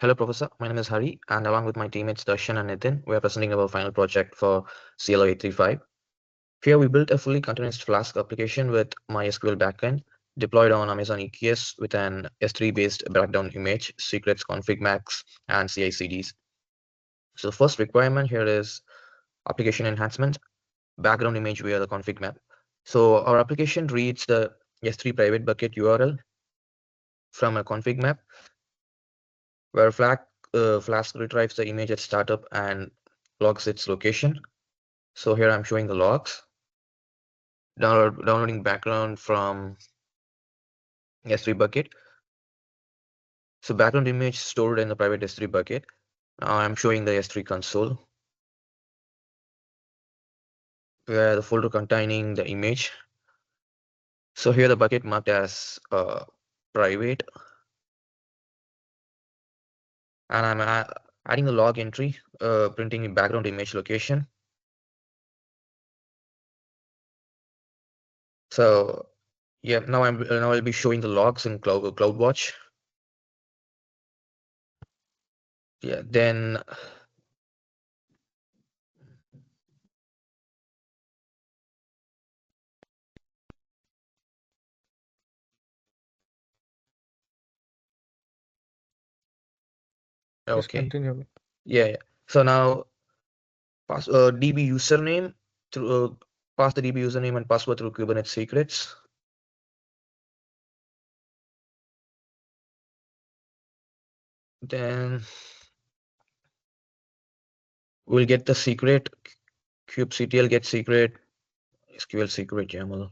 Hello, Professor. My name is Hari, and along with my teammates Darshan and Nitin, we are presenting our final project for CLO835. Here, we built a fully continuous Flask application with MySQL backend deployed on Amazon EKS with an S3-based background image, secrets, config maps, and CI/CDs. So the first requirement here is application enhancement, background image via the config map. So our application reads the S3 private bucket URL from a config map, where Flask retrieves the image at startup and logs its location. So here I'm showing the logs. Downloading background from S3 bucket. So background image stored in the private S3 bucket. Now I'm showing the S3 console, where the folder containing the image. So here the bucket marked as private, and I'm adding the log entry, printing background image location. So yeah, now I'll be showing the logs in CloudWatch. Yeah, then Just okay. continue. Yeah. So now pass DB username through pass the DB username and password through Kubernetes secrets. Then we'll get the secret kubectl get secret SQL secret YAML.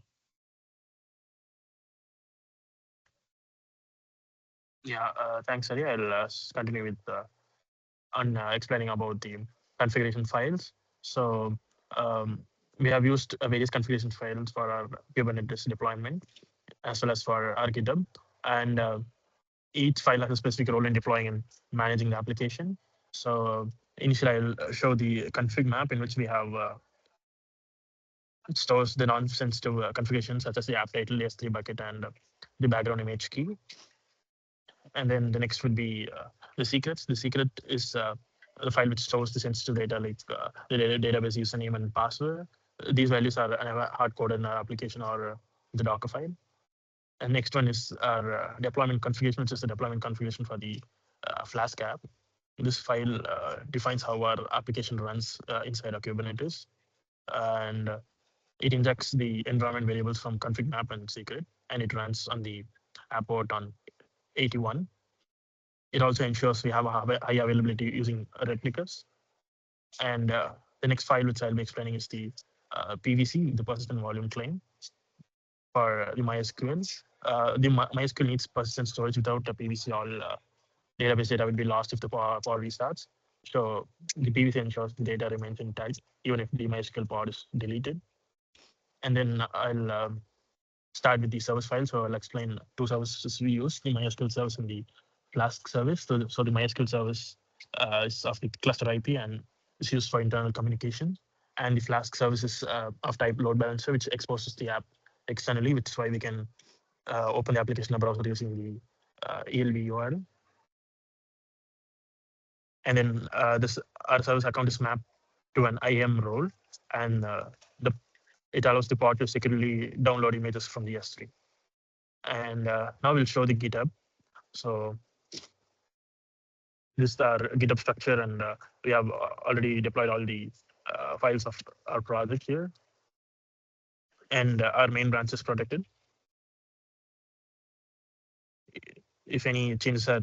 Yeah, thanks, Hari. I'll continue with explaining about the configuration files. So we have used various configuration files for our Kubernetes deployment as well as for our GitHub. And each file has a specific role in deploying and managing the application. So initially, I'll show the config map in which we have it stores the non-sensitive configurations such as the app title, the S3 bucket, and the background image key. And then the next would be the secrets. The secret is the file which stores the sensitive data like the database username and password. These values are hard coded in our application or the Docker file. And next one is our deployment configuration, which is the deployment configuration for the Flask app. This file defines how our application runs inside our Kubernetes, and it injects the environment variables from config map and secret, and it runs on the app port on 81. It also ensures we have a high availability using replicas. And the next file which I'll be explaining is the PVC, the persistent volume claim for the MySQL. The MySQL needs persistent storage. Without a PVC, all database data will be lost if the pod restarts. So the PVC ensures the data remains intact even if the MySQL pod is deleted. And then I'll start with the service file. So I'll explain two services we use, the MySQL service and the Flask service. So the MySQL service is of the cluster IP and is used for internal communication. And the Flask service is of type load balancer, which exposes the app externally, which is why we can open the application in a browser using the ELB URL. And then this our service account is mapped to an IAM role, and it allows the pod to securely download images from the S3. And now we'll show the GitHub. So this is our GitHub structure, and we have already deployed all the files of our project here. And our main branch is protected. If any changes are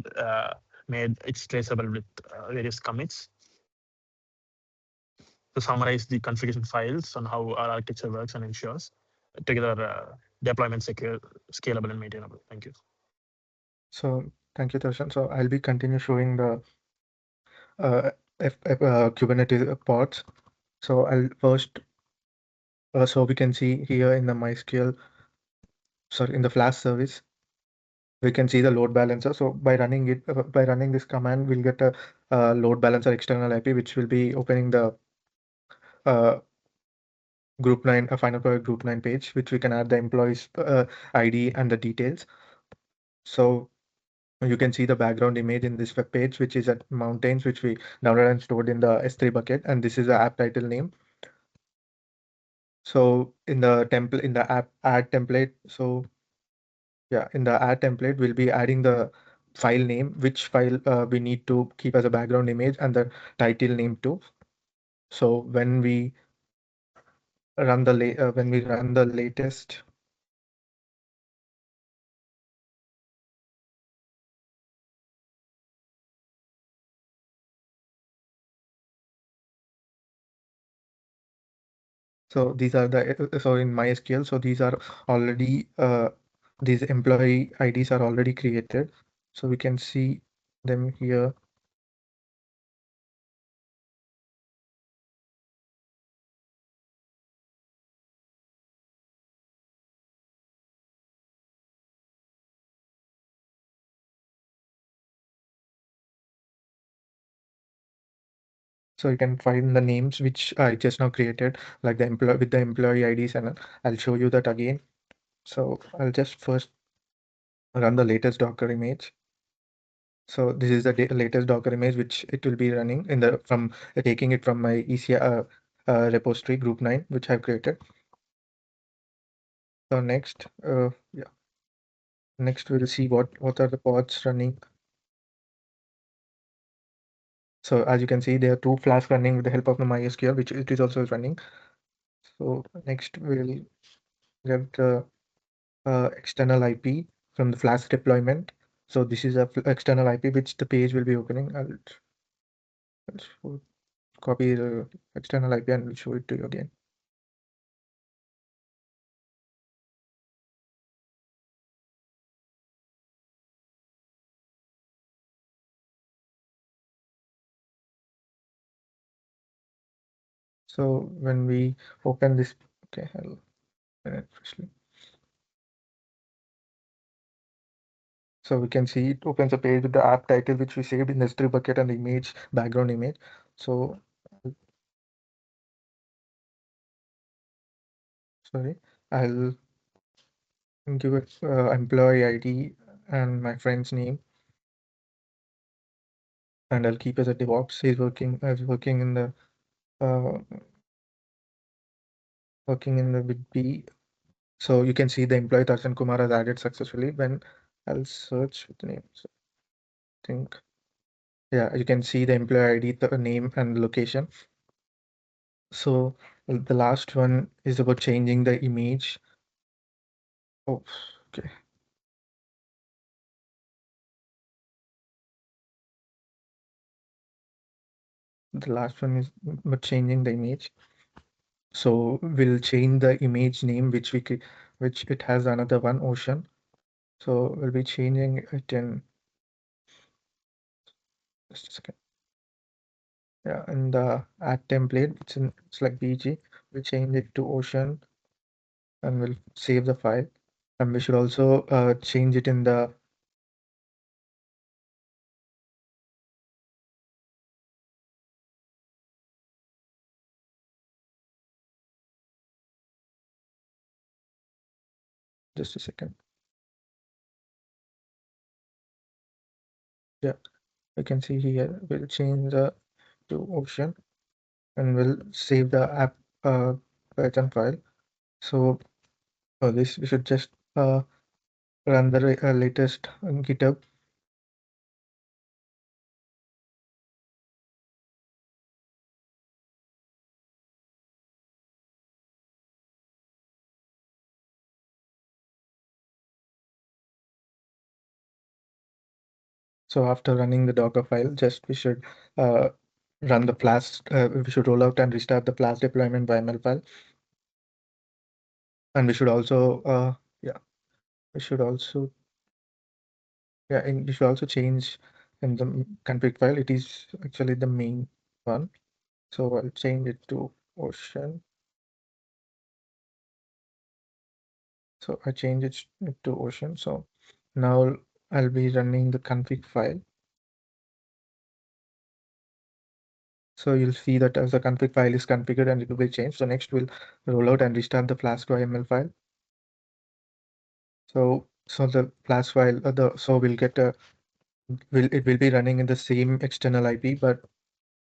made, it's traceable with various commits. To summarize the configuration files on how our architecture works and ensures together deployment secure, scalable, and maintainable. Thank you. So thank you, Darshan. So I'll be continue showing the Kubernetes pods. So I'll first, so we can see here in the MySQL, sorry, in the Flask service, we can see the load balancer. So by running it, by running this command, we'll get a load balancer external IP, which will be opening the group 9, a final project group 9 page, which we can add the employees ID and the details. So You can see the background image in this web page, which is at mountains, which we downloaded and stored in the S3 bucket, and this is the app title name. So in the template, in the app add template, so yeah, in the add template, we'll be adding the file name, which file we need to keep as a background image, and the title name too. So when we run the latest, so these are the so in MySQL, so these are already these employee IDs are already created, so we can see them here. So you can find the names which I just now created, like the employee with the employee IDs, and I'll show you that again. So I'll just first run the latest Docker image. So this is the latest Docker image which it will be running in the from taking it from my ECR repository group 9, which I've created. So next, next we'll see what are the pods running. So as you can see, there are two Flask running with the help of the MySQL, which it is also running. So next we'll get the external IP from the Flask deployment. So this is a external IP which the page will be opening. I'll copy the external IP and we'll show it to you again. So when we open this, okay, I'll open it firstly. So we can see it opens a page with the app title which we saved in the S3 bucket and the image, background image. So sorry, I'll give it employee ID and my friend's name, and I'll keep as a DevOps. He's working in the uh, with B. So you can see the employee Darshan Kumar has added successfully. When I'll search with the name, so I think yeah, you can see the employee ID, the name and location. So the last one is about changing the image. Oh, okay. The last one is about changing the image. So we'll change the image name, which which it has another one, Ocean. So we'll be changing it in just a second. Yeah, in the add template, it's like BG. We'll change it to Ocean and we'll save the file. And we should also change it in the just a second. Yeah, you can see here. We'll change the to Ocean and we'll save the app Python file. So for this, we should just run the latest GitHub. So after running the Docker file, just we should run the Flask. We should roll out and restart the Flask deployment YML file, and we should also yeah, we should also we should also change in the config file. It is actually the main one, so I'll change it to Ocean. So I change it to Ocean. So now I'll be running the config file. So you'll see that as the config file is configured and it will be changed. So next we'll roll out and restart the Flask YML file. So the Flask file, so we'll get a it will be running in the same external IP, but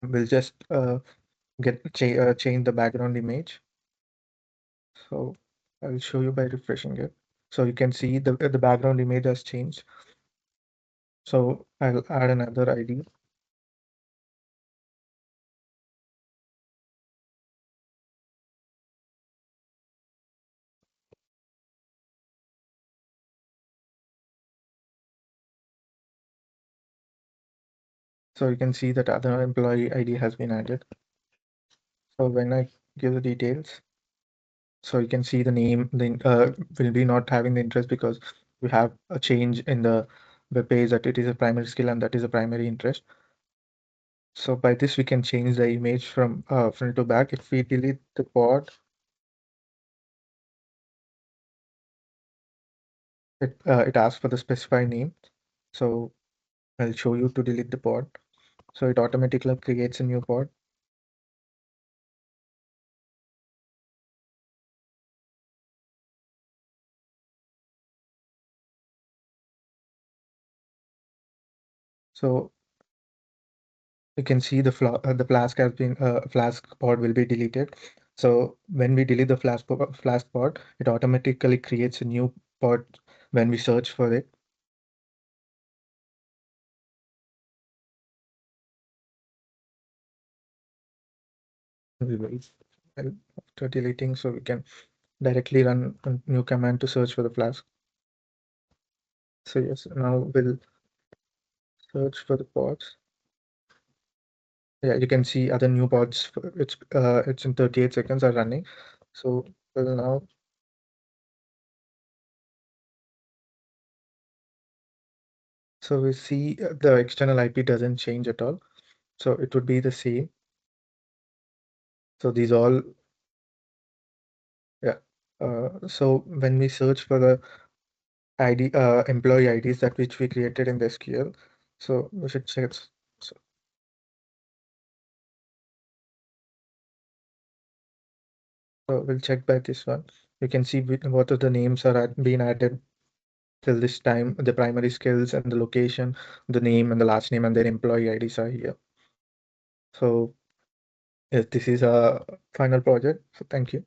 we'll just change the background image. So I'll show you by refreshing it. So you can see the background image has changed. So I'll add another ID. So you can see that other employee ID has been added. So when I give the details, so you can see the name will be not having the interest because we have a change in the web page that it is a primary skill and that is a primary interest. So by this we can change the image from front to back. If we delete the pod, it asks for the specified name. So I'll show you to delete the pod. So it automatically creates a new pod. So you can see the flask has been flask pod will be deleted. So when we delete the flask pod, it automatically creates a new pod when we search for it. We wait after deleting, so we can directly run a new command to search for the flask. So yes, now we'll search for the pods. Yeah, you can see other new pods. It's in 38 seconds are running. So we'll now so we see the external IP doesn't change at all. So it would be the same. So these all yeah. So when we search for the ID employee IDs that which we created in the SQL, so we should check. So we'll check by this one. You can see what are the names are being added till this time. The primary skills and the location, the name and the last name and their employee IDs are here. So yes, this is a final project. So thank you.